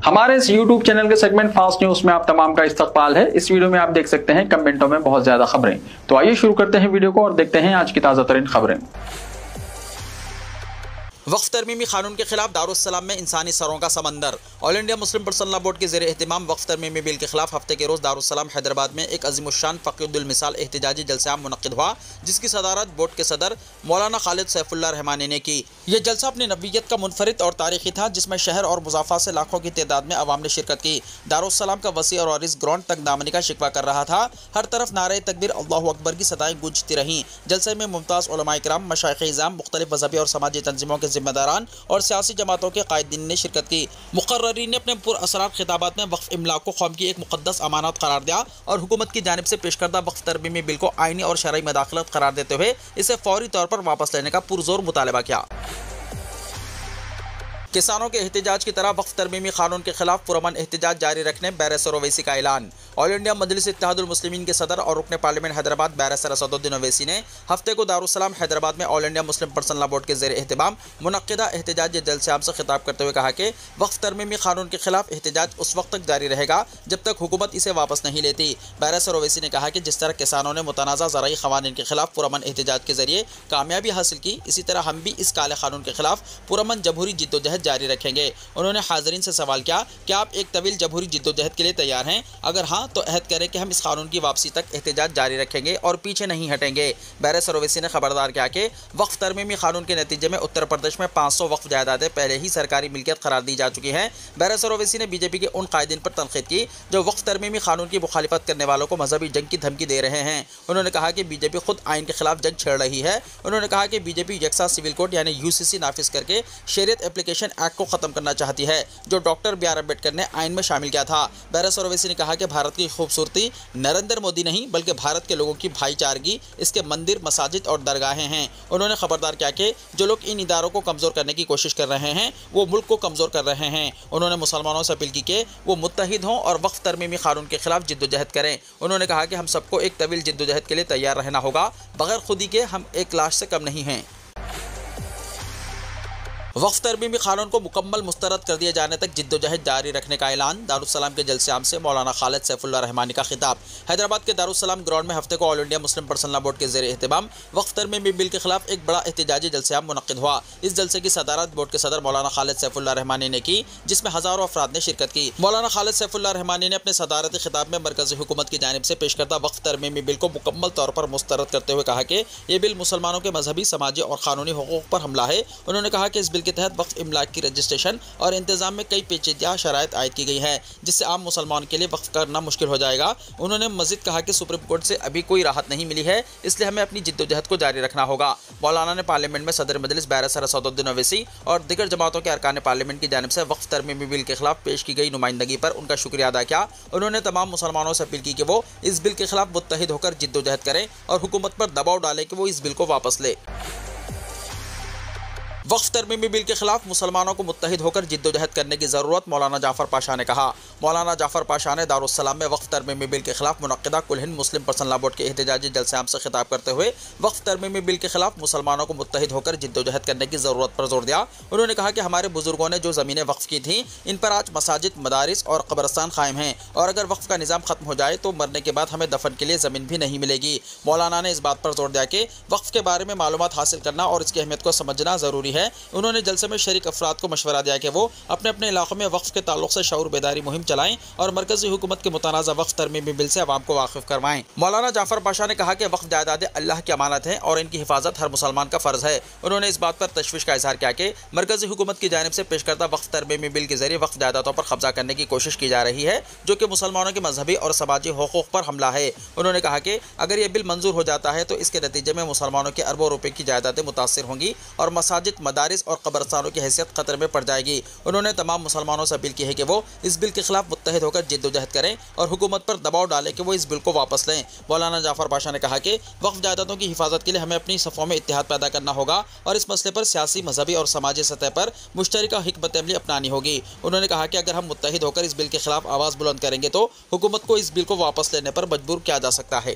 हमारे इस YouTube channel के सेगमेंट फास्ट न्यूज में आप तमाम का इस्तकबाल है। इस वीडियो में आप देख सकते हैं कमेंटों में बहुत ज्यादा खबरें। तो आइए शुरू करते हैं वीडियो को और देखते हैं आज की ताजा तरीन खबरें। वक्फ तरमीमी कानून के खिलाफ दारुस्सलाम में इंसानी सरों का समंदर। All India Muslim personal law board के ज़ेरे एहतिमाम वक्फ तरमीमी बिल के खिलाफ हफ्ते के रोज़ दारुस्सलाम हैदराबाद में एक अज़ीमुश्शान फ़क़ीहुल मिसाल एहतिजाजी जलसा मुनक़्क़िद हुआ, जिसकी सदारत बोर्ड के सदर मौलाना खालिद सैफुल्लाह रहमानी ने की। यह जलसा अपनी नवीयत का मुनफरिद और तारीख़ी था, जिसमें शहर और मुज़ाफ़ा से लाखों की तादाद में अवाम ने शिरकत की। दारुस्सलाम का वसी और वारिस ग्राउंड तक दामनी का शिकवा कर रहा था। हर तरफ नारे तकबीर अल्लाहु अकबर की सदाएँ गूंजती रहीं। जलसे में मुमताज़ उलमाए किराम, मशाइख़-ए-इज़ाम, मुख्तलिफ़ मज़हबी और समाजी तंजीमों के ज़िम्मेदारान और सियासी जमातों के कायदीन ने शिरकत की। मुक़र्ररीन ने अपने पुरअसरार खिताबात में वक्फ इमलाक को कौम की एक मुक़द्दस अमानत करार दिया और हुकूमत की जानिब से पेश करदा वक्फ तरमीमी बिल को आईनी और शरई मदाखलत करार देते हुए इसे फौरी तौर पर वापस लेने का पुरजोर मुतालबा किया। किसानों के एहतजाज की तरह वक्फ तरमीमी कानून के खिलाफ पुरअमन एहतजाज जारी रखने बैरिस्टर ओवैसी का ऐलान। ऑल इंडिया मजलिस इत्तेहादुल मुस्लिमीन के सदर और रुकन पार्लियामेंट हैदराबाद बैरिस्टर असदुद्दीन ओवैसी ने हफ्ते को दारुस्सलाम हैदराबाद में all India Muslim personal law board के ज़ेरे एहतिमाम मुनक़्क़िदा एहतजाजी जलसे से खिताब करते हुए कहा कि वक्फ तरमीमी कानून के खिलाफ एहतजाज उस वक्त तक जारी रहेगा जब तक हुकूमत इसे वापस नहीं लेती। बैरिस्टर ओवैसी ने कहा कि जिस तरह किसानों ने मुतनाज़ा ज़राई क़वानीन के खिलाफ पुरअमन एहतजाज के जरिए कामयाबी हासिल की, इसी तरह हम भी इस काले कानून के खिलाफ पुरअमन जमहूरी जिद्दोजहद जारी रखेंगे। उन्होंने हाज़रीन से सवाल किया कि आप एक तवील जमहूरी जिद्दोजहद के लिए तैयार हैं? अगर हाँ तो अहद करें कि हम इस कानून की वापसी तक एहतजाज जारी रखेंगे और पीछे नहीं हटेंगे। बैरिस्टर ओवैसी ने खबरदार किया कि वक्फ तरमीमी कानून के नतीजे में उत्तर प्रदेश में 500 वक्फ जायदादें पहले ही सरकारी मिल्कियत करार दी जा चुकी हैं। बैरिस्टर ओवैसी ने बीजेपी के उन कायदीन पर तनकीद की जो वक्फ तरमीमी कानून की मुखालिफत करने वालों को मजहबी जंग की धमकी दे रहे हैं। उन्होंने कहा कि बीजेपी खुद आइन के खिलाफ जंग छेड़ रही है। उन्होंने कहा कि बीजेपी यकसा सिविल कोड यानी यूसीसी नाफिज करके शरीयत एप्लीकेशन एक्ट को ख़त्म करना चाहती है, जो डॉक्टर बी.आर. अम्बेडकर ने आइन में शामिल किया था। बैरिस्टर ओवैसी ने कहा कि भारत की खूबसूरती नरेंद्र मोदी नहीं बल्कि भारत के लोगों की भाईचारगी, इसके मंदिर, मसाजिद और दरगाहें हैं। उन्होंने खबरदार किया कि जो लोग इन इदारों को कमज़ोर करने की कोशिश कर रहे हैं वो मुल्क को कमज़ोर कर रहे हैं। उन्होंने मुसलमानों से अपील की कि वो मुत्तहिद हों और वक्फ तरमीमी कानून के खिलाफ जिद्दोजहद करें। उन्होंने कहा कि हम सबको एक तवील जिद्दोजहद के लिए तैयार रहना होगा, बगैर खुदी के हम एक लाश से कम नहीं हैं। वक्फ तरमीमी कानून को मुकम्मल मुस्तरद कर दिए जाने तक जिद्दोजहद जारी रखने का ऐलान। दारुस्सलाम के जलसे आम से मौलाना खालिद सैफुल्लाह रहमानी का खिताब। हैदराबाद के दारुस्सलाम ग्राउंड में हफ्ते को all India Muslim personal law board के ज़ेरे एहतिमाम वक्फ तरमीमी बिल के खिलाफ एक बड़ा एहतजाजी जलसा मुनक़्क़िद हुआ। इस जलसे की सदारत बोर्ड के सदर मौलाना खालिद सैफुल्लाह रहमानी ने की, जिसमें हज़ारों अफराद ने शिरकत की। मौलाना खालिद सैफुल्लाह रहमानी ने अपने सदारती खिताब में मरकज़ी हुकूमत की जानिब से पेश करदा वक्फ तरमीमी बिल को मुकम्मल तौर पर मुस्तरद करते हुए कहा कि यह बिल मुसलमानों के मजहबी, समाजी और कानूनी हुकूक़ पर हमला है। उन्होंने कहा कि इस बिल के तहत वक्फ इमलाक की रजिस्ट्रेशन और इंतजाम में कई पेचीदा शराइत आयद की गई हैं, जिससे आम मुसलमान के लिए वक्फ करना मुश्किल हो जाएगा। उन्होंने मज़ीद कहा कि सुप्रीम कोर्ट से अभी कोई राहत नहीं मिली है, इसलिए हमें अपनी जिद्दोजहद को जारी रखना होगा। मौलाना ने पार्लियामेंट में सदर मजलिस बैरिस्टर असदुद्दीन ओवैसी और दीगर जमातों के अरकान पार्लियामेंट की जानिब से वक्फ तरमीमी बिल के खिलाफ पेश की गई नुमाइंदगी पर उनका शुक्रिया अदा किया। उन्होंने तमाम मुसलमानों से अपील की कि वो इस बिल के खिलाफ मुत्तहिद होकर जिद्दोजहद करें और हुकूमत पर दबाव डालें कि वो इस बिल को वापस ले। वक्फ तरमीमी बिल के खिलाफ मुसलमानों को मुत्तहिद होकर जिद्दोजहद करने की ज़रूरत, मौलाना जाफ़र पाशा ने कहा। मौलाना जाफ़र पाशा ने दारुस्सलाम में वक्फ तरमीमी बिल के खिलाफ मुनक़्क़िदा कुल हिंद मुस्लिम पर्सनल लॉ बोर्ड के एहतजाजी जलसे आम से खिताब करते हुए वक्फ तरमीमी बिल के खिलाफ मुसलमानों को मुत्तहिद होकर जिद्दोजहद करने की ज़रूरत पर जोर दिया। उन्होंने कहा कि हमारे बुजुर्गों ने जो ज़मीनें वक्फ की थीं, इन पर आज मसाजिद, मदारिस और कब्रस्तान कायम हैं, और अगर वक्फ का निज़ाम ख़त्म हो जाए तो मरने के बाद हमें दफन के लिए ज़मीन भी नहीं मिलेगी। मौलाना ने इस बात पर जोर दिया कि वक्फ के बारे में मालूमात हासिल करना और इसकी अहमियत को समझना ज़रूरी है। उन्होंने जलसे में शरीक अफराद को मशवरा दिया कि वो अपने अपने इलाकों में वक्फ के ताल्लुक से शऊर बेदारी मुहिम चलाएं और मरकजी हुकूमत के मुतनाज़ा वक्फ तरमीमी बिल से अवाम को वाकिफ करवाएं। मौलाना जाफ़र पाशा ने कहा कि वक्फ जायदादें अल्लाह की अमानत हैं और इनकी हिफाजत हर मुसलमान का फ़र्ज़ है। उन्होंने इस बात पर तशवीश का इजहार किया कि मरकजी हुकूमत की जानिब से पेश करदा वक्फ तरमीमी बिल के जरिए वक्फ जायदादों पर कब्जा करने की कोशिश की जा रही है, जो कि मुसलमानों के मजहबी और समाजी हुकूक़ पर हमला है। उन्होंने कहा कि अगर यह बिल मंजूर हो जाता है तो इसके नतीजे में मुसलमानों की अरबों रुपये की जायदादें मुतासिर होंगी और मसाजिद, मदारिस और कब्रस्तानों की हैसियत खतरे में पड़ जाएगी। उन्होंने तमाम मुसलमानों से अपील की है कि वो इस बिल के खिलाफ मुत्तहिद होकर जिद्दोजहद करें और हुकूमत पर दबाव डालें कि वो इस बिल को वापस लें। मौलाना जाफ़र पाशा ने कहा कि वक्फ जायदादों की हिफाजत के लिए हमें अपनी सफ़ों में इत्तेहाद पैदा करना होगा और इस मसले पर सियासी, मजहबी और समाजी सतह पर मुश्तरका हिकमत अमली अपनानी होगी। उन्होंने कहा कि अगर हम मुत्तहिद होकर इस बिल के खिलाफ आवाज़ बुलंद करेंगे तो हुकूमत को इस बिल को वापस लेने पर मजबूर किया जा सकता है।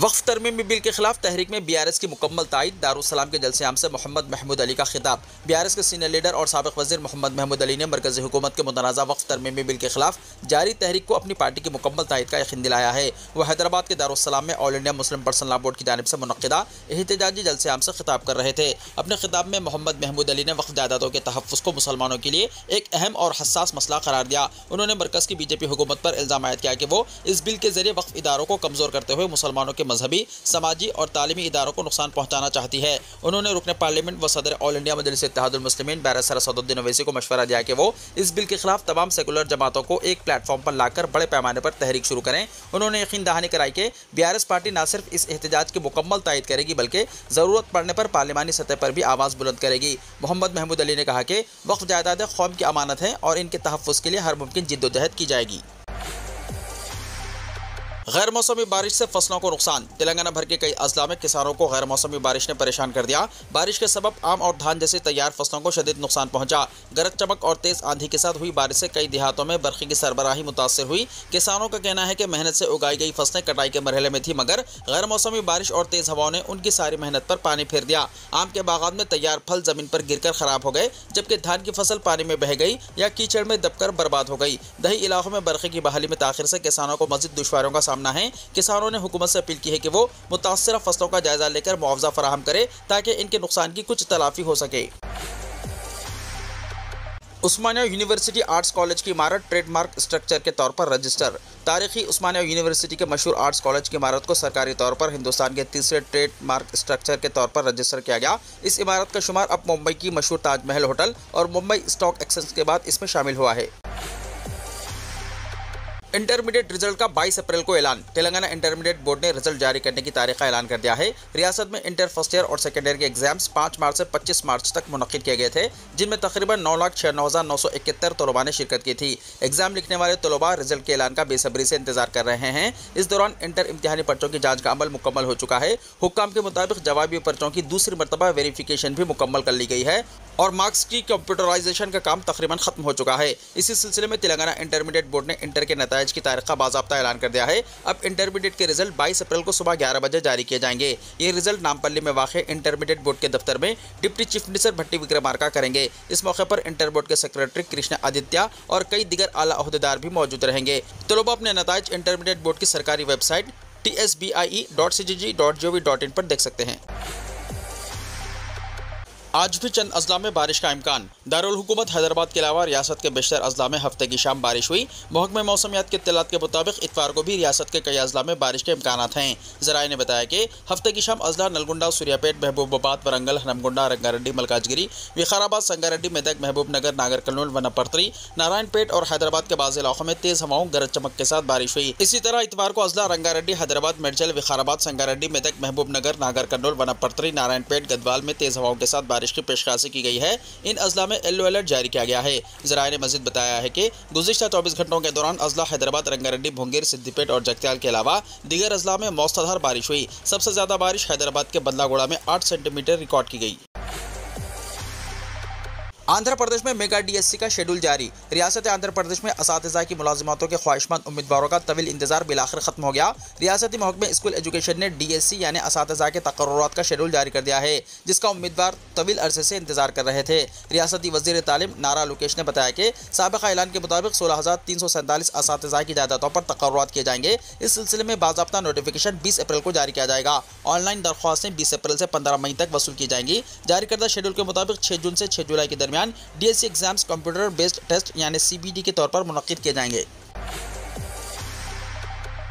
वक्फ तरमीमी बिल के खिलाफ तहरीक में बीआरएस की मुकम्मल तायद। दारुस्सलाम के जलसे-आम से मोहम्मद महमूद अली का खिताब। बीआरएस के सीनियर लीडर और साबिक वज़ीर मोहम्मद महमूद अली ने मरकज़ी हुकूमत के मुतनाज़ा वक्फ तरमीमी बिल के खिलाफ जारी तहरीक को अपनी पार्टी की मुकम्मल तायद का यकीन दिलाया है। वह हैदराबाद के दारुस्सलाम में all India Muslim personal law board की जानिब से मुनक़्क़िदा एहतजाजी जलसे-आम से खिताब कर रहे थे। अपने खिताब में मोहम्मद महमूद अली ने वक्फ जायदादों के तहफ़्फ़ुज़ को मुसलमानों के लिए एक अहम और हसास मसला करार दिया। उन्होंने मरकज़ की बीजेपी हुकूमत पर इल्ज़ाम आयद किया कि वो इस बिल के जरिए वक्फ इदारों को कमज़ोर करते हुए मुसलमानों के मजहबी, समाजी और तालीमी इदारों को नुकसान पहुंचाना चाहती है। उन्होंने रुकने पार्लियामेंट व सदर ऑल इंडिया मजलिस इत्तेहादुल मुस्लिमीन बैरिस्टर असदुद्दीन ओवैसी को मशवरा दिया कि वो इस बिल के खिलाफ तमाम सेकुलर जमातों को एक प्लेटफॉर्म पर लाकर बड़े पैमाने पर तहरीक शुरू करें। उन्होंने यकीन दहानी कराई कि बीआरएस पार्टी न सिर्फ इस एहतजाज की मुकम्मल तायद करेगी बल्कि ज़रूरत पड़ने पर पार्लिमानी सतह पर भी आवाज़ बुलंद करेगी। मोहम्मद महमूद अली ने कहा कि वक्फ जायदाद कौम की अमानत है और इनके तहफ़्फ़ुज़ के लिए हर मुमकिन जिद्दोजहद की जाएगी। गैर मौसमी बारिश से फसलों को नुकसान। तेलंगाना भर के कई अजला में किसानों को गैर मौसमी बारिश ने परेशान कर दिया। बारिश के सबब आम और धान जैसे तैयार फसलों को शदीद नुकसान पहुंचा। गरज चमक और तेज आंधी के साथ हुई बारिश से कई देहातों में बरखी की सरबराही मुतासर हुई। किसानों का कहना है कि मेहनत से उगाई गई फसलें कटाई के मरहले में थी, मगर गैर मौसमी बारिश और तेज हवाओं ने उनकी सारी मेहनत पर पानी फेर दिया। आम के बागात में तैयार फल जमीन पर गिरकर खराब हो गए, जबकि धान की फसल पानी में बह गई या कीचड़ में दबकर बर्बाद हो गई। दही इलाकों में बरखी की बहाली में ताखिर से किसानों को मज़ीद दुश्वारियों का सामना है। किसानों ने हुकूमत से अपील की है कि वो मुतासरा फसलों का जायजा लेकर मुआवजा फराहम करे ताकि इनके नुकसान की कुछ तलाफी हो सके। उस्मानिया यूनिवर्सिटी आर्ट्स कॉलेज की इमारत ट्रेडमार्क स्ट्रक्चर के तौर पर रजिस्टर। तारीखी उस्मानिया यूनिवर्सिटी के मशहूर आर्ट्स कॉलेज की इमारत को सरकारी तौर पर हिंदुस्तान के तीसरे ट्रेडमार्क स्ट्रक्चर के तौर पर रजिस्टर किया गया। इस इमारत का शुमार अब मुंबई की मशहूर ताजमहल होटल और मुंबई स्टॉक एक्सचेंज के बाद इसमें शामिल हुआ है। इंटरमीडिएट रिजल्ट का 22 अप्रैल को ऐलान। तेलंगाना इंटरमीडिएट बोर्ड ने रिजल्ट जारी करने की तारीख का ऐलान कर दिया है। रियासत में इंटर फर्स्ट ईयर और सेकेंड ईयर के एग्जाम्स 5 मार्च से 25 मार्च तक मुनक्किद किए गए थे, जिनमें तकरीबन 9,96,971 तलबा ने शिरकत की थी। एग्जाम लिखने वाले तलबा रिजल्ट के ऐलान का बेसब्री से इंतजार कर रहे हैं। इस दौरान इंटर इम्तिहानी पर्चों की जाँच का अमल मुकम्मल हो चुका है। हुक्काम के मुताबिक जवाबी पर्चों की दूसरी मरतबा वेरिफिकेशन भी मुकम्मल कर ली गई है और मार्क्स की कंप्यूटराइजेशन का काम तकरीबन खत्म हो चुका है। इसी सिलसिले में तेलंगाना इंटरमीडिएट बोर्ड ने इंटर के नताइज की तारीख का बाज़ाब्ता ऐलान कर दिया है। अब इंटरमीडिएट के रिजल्ट 22 अप्रैल को सुबह 11 बजे जारी किए जाएंगे। ये रिजल्ट नामपल्ली में वाक़ इंटरमीडिएट बोर्ड के दफ्तर में डिप्टी चीफ मिनिस्टर भट्टी विक्रमार्का करेंगे। इस मौके पर इंटर बोर्ड के सेक्रेटरी कृष्ण आदित्य और कई दिगर आला ओहदेदार भी मौजूद रहेंगे। तलबा अपने नताइज इंटरमीडिएट बोर्ड की सरकारी वेबसाइट tsbie.cgg.gov.in पर देख सकते हैं। आज भी चंद अजला में बारिश का इम्कान। दारुल हुकूमत हैदराबाद के अलावा रियासत के बेशतर अजला में हफ्ते की शाम बारिश हुई। महकमे मौसमियात के इत्तलात के मुताबिक इतवार को भी रियासत के कई अजला में बारिश के इम्कानात हैं। ज़राए ने बताया कि हफ्ते की शाम अजला नलगुंडा, सूर्यापेट, महबूबाबाद, वरंगल, हनमगुंडा, रंगारेड्डी, मलकाजगिरी, विकाराबाद, संगारेड्डी, मेदक, महबूबनगर, नागर कर्नूल, वनपर्ती, नारायणपेट और हैदराबाद के बाज़ इलाकों में तेज़ हवाओं, गरज चमक के साथ बारिश हुई। इसी तरह इतवार को अजला रंगारेड्डी, हैदराबाद, मेडचल, विकाराबाद, संगारेड्डी, मेदक, महबूबनगर, नागर कर्नूल, वनपर्ती, नारायणपेट, गदवाल में तेज़ हवाओं के साथ बारिश की पेशकशी की गई है। इन अजला में येलो अलर्ट जारी किया गया है। ज़राए ने मज़ीद बताया है कि गुज़िश्ता 24 घंटों के दौरान अजला हैदराबाद, रंगारेड्डी, भुंगीर, सिद्दीपेट और जगत्याल के अलावा दीगर अजला में मौसलाधार बारिश हुई। सबसे ज़्यादा बारिश हैदराबाद के बदलागोड़ा में 8 सेंटीमीटर रिकॉर्ड की गई। आंध्र प्रदेश में मेगा डीएससी का शेड्यूल जारी। रियासत आंध्र प्रदेश में असातिज़ा की मुलाजिमतों के ख्वाहिशमंद उम्मीदवारों का तवील इंतजार बिलाखिर खत्म हो गया। रियासती महकमे स्कूल एजुकेशन ने डीएससी यानी असातिज़ा के तकर्रुरात का शेड्यूल जारी कर दिया है, जिसका उम्मीदवार तवील अरसे से इंतजार कर रहे थे। रियासती वज़ीर तालीम नारा लोकेश ने बताया कि साबिक़ा ऐलान के मुताबिक 16,347 असातिज़ा की जायदादों पर तकर्रुरात किए जाएंगे। इस सिलसिले में बाज़ाब्ता नोटिफिकेशन 20 अप्रैल को जारी किया जाएगा। ऑनलाइन दरख्वास्तें 20 अप्रैल से 15 मई तक वसूल की जाएंगी। जारी करदा शेड्यूल के मुताबिक 6 जून से 6 जुलाई के दरमियान DSC exams computer based test यानी सीबीटी के तौर पर मुनक्किद किए जाएंगे।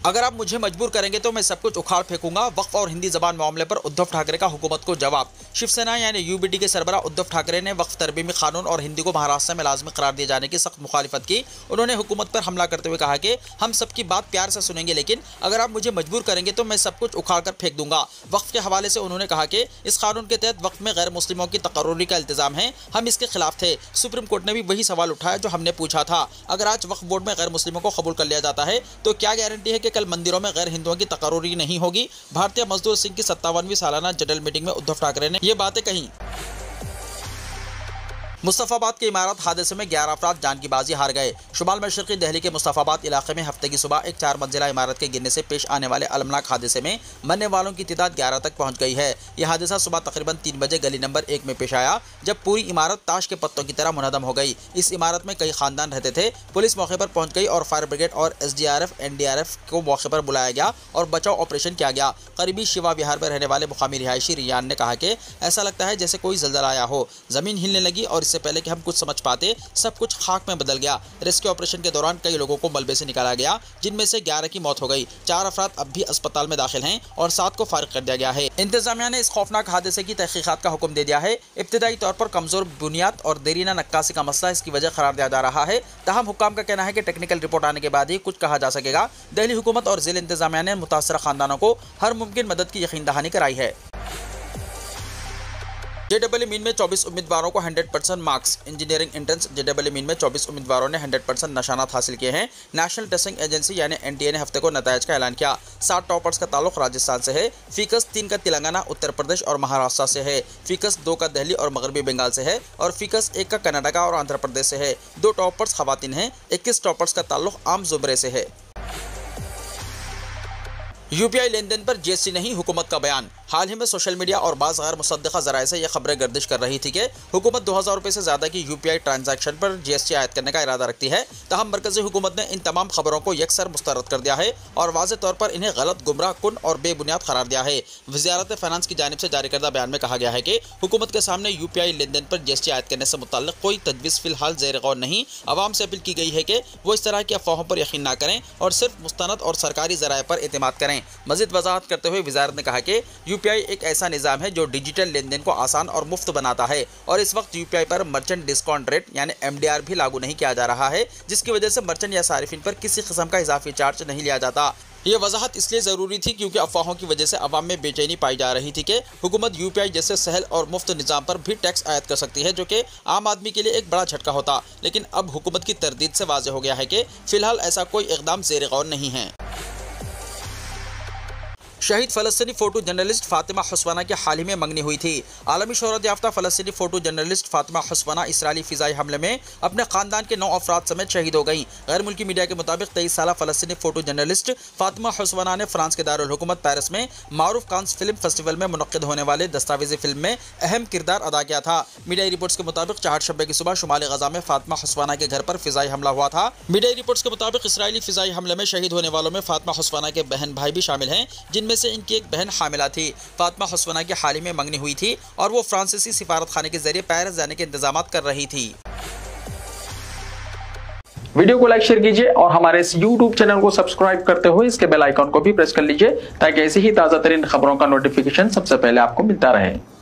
अगर आप मुझे मजबूर करेंगे तो मैं सब कुछ उखाड़ फेंकूंगा। वक्फ और हिंदी जबान मामले पर उद्धव ठाकरे का हुकूमत को जवाब। शिवसेना यानी यूबीटी के सरबराह उद्धव ठाकरे ने वक्फ तरमीमी कानून और हिंदी को महाराष्ट्र में लाजमी करार दिए जाने की सख्त मुखालिफत की। उन्होंने हुकूमत पर हमला करते हुए कहा कि हम सबकी बात प्यार से सुनेंगे, लेकिन अगर आप मुझे मजबूर करेंगे तो मैं सब कुछ उखाड़ कर फेंक दूंगा। वक्फ के हवाले से उन्होंने कहा कि इस कानून के तहत वक्फ में गैर मुस्लिमों की तकर्रुरी का इल्तिजाम है, हम इसके खिलाफ थे। सुप्रीम कोर्ट ने भी वही सवाल उठाया जो हमने पूछा था। अगर आज वक्फ बोर्ड में गैर मुस्लिमों को कबूल कर लिया जाता है तो क्या गारंटी है कि कल मंदिरों में गैर हिंदुओं की तकर्रुरी नहीं होगी। भारतीय मजदूर संघ की 57वीं सालाना जनरल मीटिंग में उद्धव ठाकरे ने ये बातें कही। मुस्तफाबाद की इमारत हादसे में 11 अफराद जान की बाजी हार गए। शुमाल मशरक़ी दिल्ली के मुस्तफाबाद इलाके में हफ्ते की सुबह एक 4 मंजिला इमारत के गिरने से पेश आने वाले अलमनाक हादसे में मरने वालों की तादाद 11 तक पहुंच गई है। यह हादसा सुबह तकरीबन 3 बजे गली नंबर 1 में पेश आया, जब पूरी इमारत ताश के पत्तों की तरह मुनहदम हो गई। इस इमारत में कई खानदान रहते थे। पुलिस मौके पर पहुंच गई और फायर ब्रिगेड और SDRF NDRF को मौके पर बुलाया गया और बचाव ऑपरेशन किया गया। करीबी शिवा विहार में रहने वाले मुकामी रिहायशी रियान ने कहा कि ऐसा लगता है जैसे कोई जल्जला आया हो, जमीन हिलने लगी और इससे पहले कि हम कुछ समझ पाते सब कुछ खाक में बदल गया। रेस्क्यू ऑपरेशन के दौरान कई लोगों को मलबे से निकाला गया, जिनमें से 11 की मौत हो गई। 4 अफराद अब भी अस्पताल में दाखिल हैं और 7 को फारिग कर दिया गया है। इंतजामिया ने इस खौफनाक हादसे की तहकीकात का हुक्म दे दिया है। इब्तिदाई तौर पर कमजोर बुनियाद और देरीना नक्काशी का मसला इसकी वजह करार दिया जा रहा है। तहम हुक्काम का कहना है कि टेक्निकल रिपोर्ट आने के बाद ही कुछ कहा जा सकेगा। दिल्ली हुकूमत और जिला इंतजामिया ने मुतासरा खानदानों को हर मुमकिन मदद की यकीन दहानी कराई है। JEE मीन में 24 उम्मीदवारों को 100% marks. Engineering entrance JEE mean में 24 उम्मीदवारों ने 100% नशानात हासिल किए हैं। नेशनल टेस्टिंग एजेंसी यानी NTA ने हफ्ते को नतायज का ऐलान किया। 7 टॉपर्स का ताल्लुक राजस्थान से है। फीकस 3 का तेलंगाना, उत्तर प्रदेश और महाराष्ट्र से है। फीकस 2 का दिल्ली और मगरबी बंगाल से है और फीकस 1 का कर्नाटका और आंध्र प्रदेश से है। 2 टॉपर्स खवातीन हैं। 21 टॉपर्स का ताल्लुक आम जुमरे से है। UPI लेन देन पर GST नहीं, हुकूमत का बयान। हाल ही में सोशल मीडिया और बाज़ गैर मुसद्दक़ा ज़राए से यह खबरें गर्दिश कर रही थी कि हुकूमत 2000 रुपये से ज़्यादा की UPI ट्रांजैक्शन पर GST आयद करने का इरादा रखती है। तहम मरकज़ी हुकूमत ने इन तमाम खबरों को यकसर मुस्तरद कर दिया है और वाज़े तौर पर इन्हें गलत, गुमराह कुन और बेबुनियाद करार दिया है। वज़ारत फ़ाइनेंस की जानिब से जारी करदा बयान में कहा गया है कि हुकूमत के सामने UPI लेन देन पर GST आयद करने से मुतल्लिक़ कोई तजवीज़ फ़िलहाल ज़ेर गौर नहीं। अवाम से अपील की गई है कि वो इस तरह की अफवाहों पर यकीन न करें और सिर्फ मुस्तनद और सरकारी ज़राए पर एतमाद करें। मज़ीद वज़ाहत करते हुए वज़ारत ने कहा कि UPI एक ऐसा निज़ाम है जो डिजिटल लेन देन को आसान और मुफ्त बनाता है और इस वक्त UPI पर मर्चेंट डिस्काउंट रेट यानी MDR भी लागू नहीं किया जा रहा है, जिसकी वजह से मर्चेंट या सारिफिन पर किसी किस्म का इजाफी चार्ज नहीं लिया जाता। ये वजाहत इसलिए ज़रूरी थी क्योंकि अफवाहों की वजह से अवाम में बेचैनी पाई जा रही थी कि हुकूमत UPI जैसे सहल और मुफ्त निज़ाम पर भी टैक्स आयद कर सकती है, जो कि आम आदमी के लिए एक बड़ा झटका होता। लेकिन अब हुकूमत की तरदीद से वाज़ेह हो गया है कि फ़िलहाल ऐसा कोई इक़दाम ज़ेर गौर नहीं है। शहीद फ़लस्तीनी फ़ोटो जर्नलिस्ट फ़ातिमा हुसवाना की हाल ही में मंगनी हुई थी। आलमी शोहरत याफ्ता फ़लस्तीनी फ़ोटो जर्नलिस्ट फ़ातिमा हुसवाना इसराइली फ़िज़ाई हमले में अपने ख़ानदान के 9 अफराद समेत शहीद हो गई। गैर मुल्की मीडिया के मुताबिक 23 साला फ़लस्तीनी फ़ोटो जर्नलिस्ट फ़ातिमा हुसवाना ने फ्रांस के दारुल हुकूमत पेरिस में मारूफ कांस फिल्म फेस्टिवल में मुनक्किद होने वाले दस्तावेज़ी फिल्म में अहम किरदार अदा किया था। मीडिया रिपोर्ट्स के मुताबिक 4 शब्बे की सुबह शुमाली गजा में फ़ातिमा हुसवाना के घर पर फ़िज़ाई हमला हुआ था। मीडिया रिपोर्ट्स के मुताबिक इसराइली फ़िज़ाई हमले में शहीद होने वालों में फ़ातिमा हुसवाना के बहन भाई भी शामिल हैं, जिनमें से इनकी एक बहन हामिला थी। फ़ातिमा हुसवाना की हाल ही में मंगनी हुई थी और वो फ्रांसीसी सिफारत खाने के जरिए पेरिस जाने के इंतजामात कर रही थी। वीडियो को लाइक शेयर कीजिए और हमारे इस YouTube चैनल को सब्सक्राइब करते हुए इसके बेल आइकॉन को भी प्रेस कर लीजिए ताकि ऐसी ही ताज़ा तरीन खबरों का नोटिफिकेशन सबसे पहले आपको मिलता रहे।